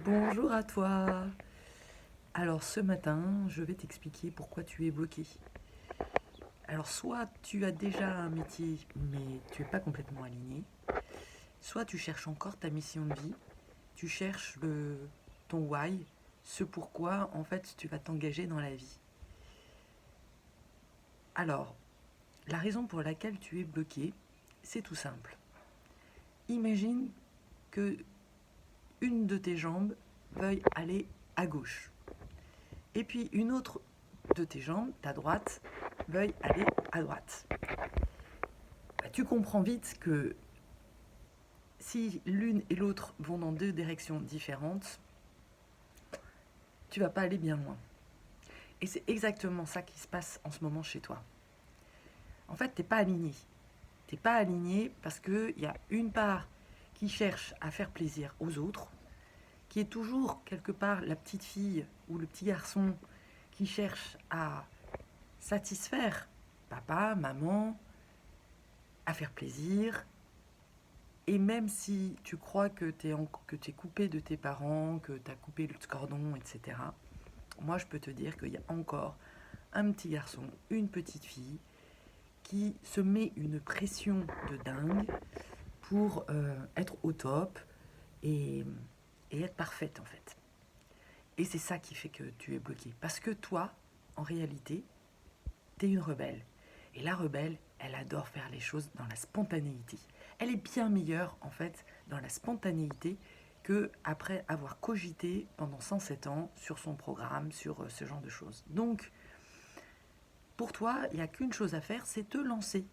Bonjour à toi. Alors ce matin, je vais t'expliquer pourquoi tu es bloqué. Alors soit tu as déjà un métier mais tu n'es pas complètement aligné, soit tu cherches encore ta mission de vie, tu cherches ton why, ce pourquoi en fait tu vas t'engager dans la vie. Alors, la raison pour laquelle tu es bloqué, c'est tout simple. Imagine que une de tes jambes veuille aller à gauche. Et puis une autre de tes jambes, ta droite, veuille aller à droite. Tu comprends vite que si l'une et l'autre vont dans deux directions différentes, tu vas pas aller bien loin. Et c'est exactement ça qui se passe en ce moment chez toi. En fait, t'es pas aligné. T'es pas aligné parce qu'il y a une part qui cherche à faire plaisir aux autres, qui est toujours quelque part la petite fille ou le petit garçon qui cherche à satisfaire papa, maman, à faire plaisir. Et même si tu crois que tu es coupé de tes parents, que tu as coupé le cordon, etc., moi je peux te dire qu'il y a encore un petit garçon, une petite fille qui se met une pression de dingue pour être au top et, et être parfaite en fait. Et c'est ça qui fait que tu es bloqué. Parce que toi, en réalité, tu es une rebelle. Et la rebelle, elle adore faire les choses dans la spontanéité. Elle est bien meilleure, en fait, dans la spontanéité que après avoir cogité pendant 107 ans sur son programme, sur ce genre de choses. Donc, pour toi, il n'y a qu'une chose à faire, c'est te lancer.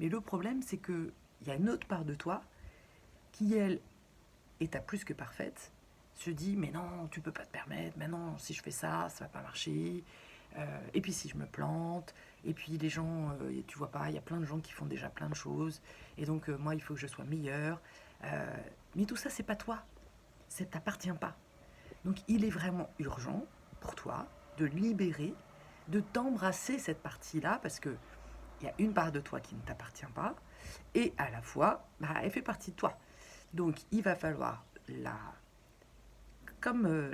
Mais le problème, c'est qu'il y a une autre part de toi qui, elle, est à plus que parfaite, se dit, mais non, tu peux pas te permettre, mais non, si je fais ça, ça va pas marcher. Et puis si je me plante, et puis les gens, tu vois pas, il y a plein de gens qui font déjà plein de choses, et donc moi il faut que je sois meilleur. Mais tout ça c'est pas toi, ça t'appartient pas. Donc il est vraiment urgent pour toi de libérer, de t'embrasser cette partie-là, parce que il y a une part de toi qui ne t'appartient pas, et à la fois, bah, elle fait partie de toi. Donc il va falloir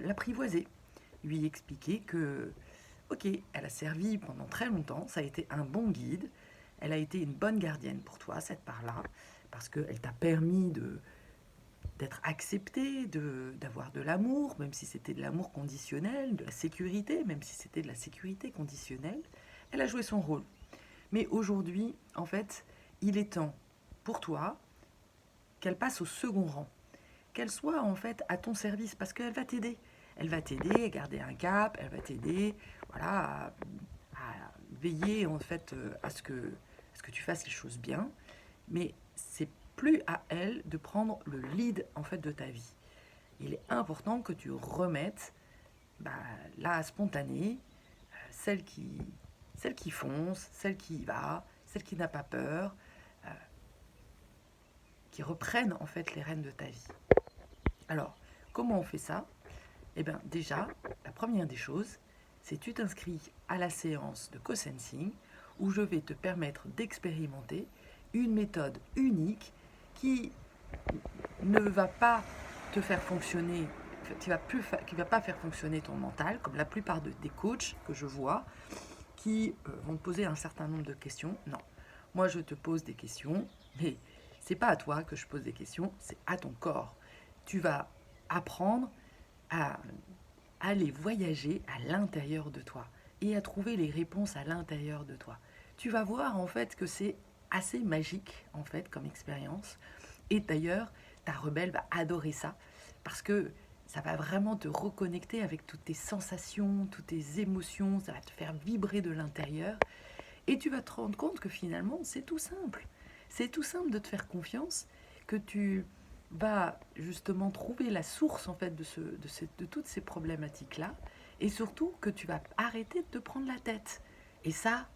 l'apprivoiser, lui expliquer que ok, elle a servi pendant très longtemps, ça a été un bon guide, elle a été une bonne gardienne pour toi, cette part-là, parce qu'elle t'a permis d'être accepté, d'avoir de l'amour, même si c'était de l'amour conditionnel, de la sécurité, même si c'était de la sécurité conditionnelle. Elle a joué son rôle. Mais aujourd'hui, en fait, il est temps pour toi qu'elle passe au second rang, qu'elle soit en fait à ton service, parce qu'elle va t'aider. Elle va t'aider à garder un cap, elle va t'aider voilà, à veiller en fait à ce que tu fasses les choses bien. Mais c'est plus à elle de prendre le lead en fait de ta vie. Il est important que tu remettes bah, la spontanée, celle qui, celle qui fonce, celle qui y va, celle qui n'a pas peur, euh, qui reprenne en fait les rênes de ta vie. Alors, comment on fait ça? Eh bien, déjà, la première des choses, c'est tu t'inscris à la séance de co-sensing où je vais te permettre d'expérimenter une méthode unique qui ne va pas te faire fonctionner, qui va pas faire fonctionner ton mental, comme la plupart des coachs que je vois, qui vont te poser un certain nombre de questions. Non, moi je te pose des questions, mais c'est pas à toi que je pose des questions, c'est à ton corps. Tu vas apprendre à aller voyager à l'intérieur de toi et à trouver les réponses à l'intérieur de toi. Tu vas voir en fait que c'est assez magique en fait comme expérience. Et d'ailleurs, ta rebelle va adorer ça parce que ça va vraiment te reconnecter avec toutes tes sensations, toutes tes émotions, ça va te faire vibrer de l'intérieur et tu vas te rendre compte que finalement, c'est tout simple. C'est tout simple de te faire confiance, que tu vas justement trouver la source en fait de toutes ces problématiques-là et surtout que tu vas arrêter de te prendre la tête. Et ça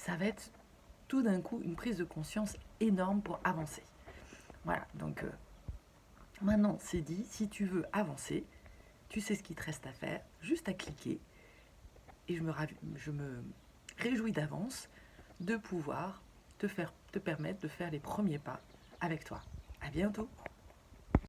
va être tout d'un coup une prise de conscience énorme pour avancer. Voilà, donc maintenant c'est dit, si tu veux avancer, tu sais ce qu'il te reste à faire, juste à cliquer et je me réjouis d'avance de pouvoir te permettre de faire les premiers pas avec toi. À bientôt.